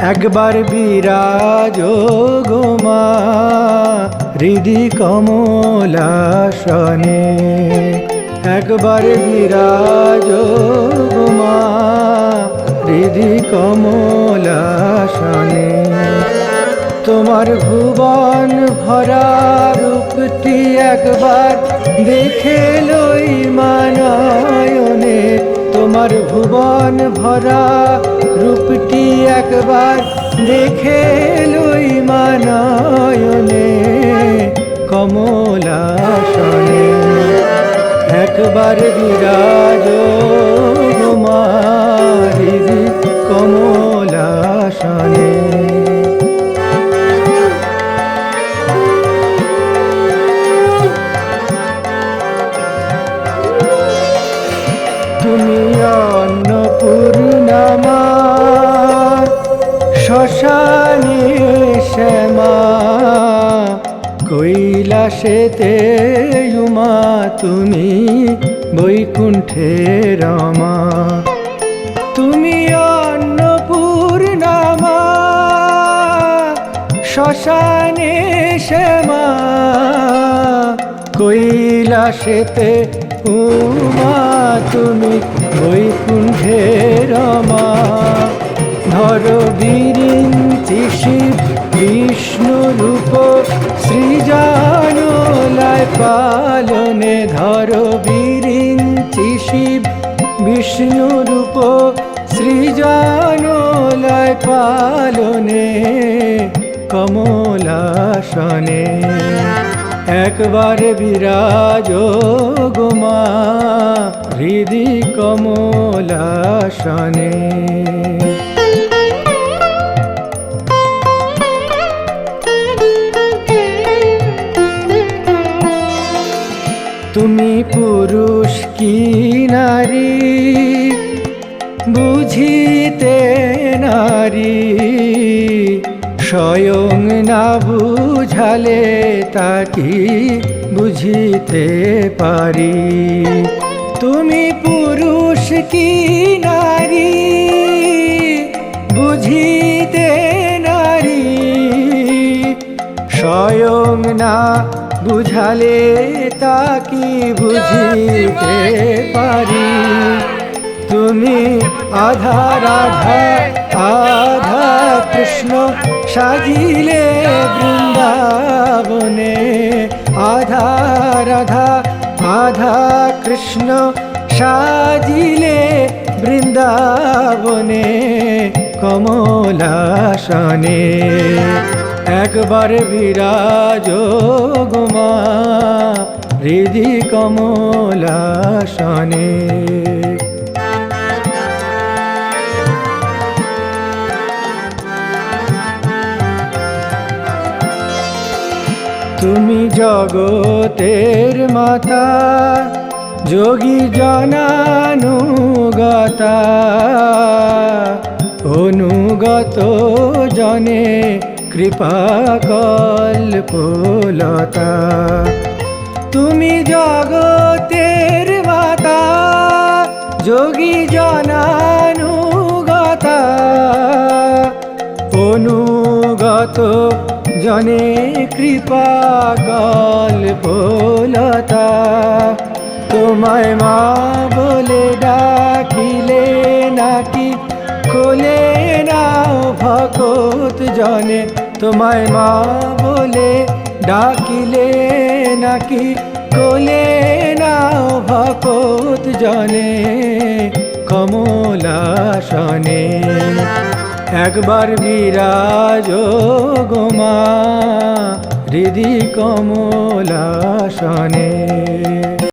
একবার বিরাজ গো মা হৃদি কমলাসনে, একবার বিরাজ গো মা হৃদি কমলাসনে। তোমার ভুবন ভরা রূপটি একবার দেখে লই মানয়নে, তোমার ভুবন ভরা রূপটি একবার দেখে লই মানয়নে কমলাসনে। একবার বিরাজ গো মা হৃদি কমলাসনে। তুমি অন্নপূর্ণা মা শ্মশানে শ্যামা, কৈলাসেতে উমা তুমি বৈকুণ্ঠে রমা। তুমি অন্নপূর্ণা মা শ্মশানে শ্যামা, কৈলাসেতে উমা তুমি বৈকুণ্ঠে রমা। ধর বিরিঞ্চি শিব বিষ্ণু রূপ সৃজনলয় পালনে, ধর বিরিঞ্চি শিব বিষ্ণু রূপ সৃজনলয় পালনে কমলাসনে। একবার বিরাজ গো মা হৃদি কমলাসনে। তুমি পুরুষ কি নারী বুঝিতে নারী, স্বয়ং না বুঝালে তাকি বুঝিতে পারি। তুমি পুরুষ কি নারী বুঝিতে নারী, স্বয়ং না বুঝালে তাকি বুঝিতে পারি। তুমি আধা রাধা আধা কৃষ্ণ সাজিলে বৃন্দাবনে, আধা রাধা আধা কৃষ্ণ সাজিলে বৃন্দাবনে কমলাসনে। একবার বিরাজ গো মা হৃদি কমলাসনে। তুমি জগতের মাতা যোগী জনানুগতা, অনুগত জনে কৃপা কল্পলতা। তুমি জগতের মাতা যোগী জনানুগতা, অনুগত জনে কৃপা কল্পলতা। তোমায় মা বলে ডাকিলে নাকি কোলে নাও ভকত জনে, তোমায় মা বলে ডাকিলে নাকি কোলে নাও ভকত জনে কমলাসনে। একবার বিরাজ গো মা হৃদি কমলাসনে।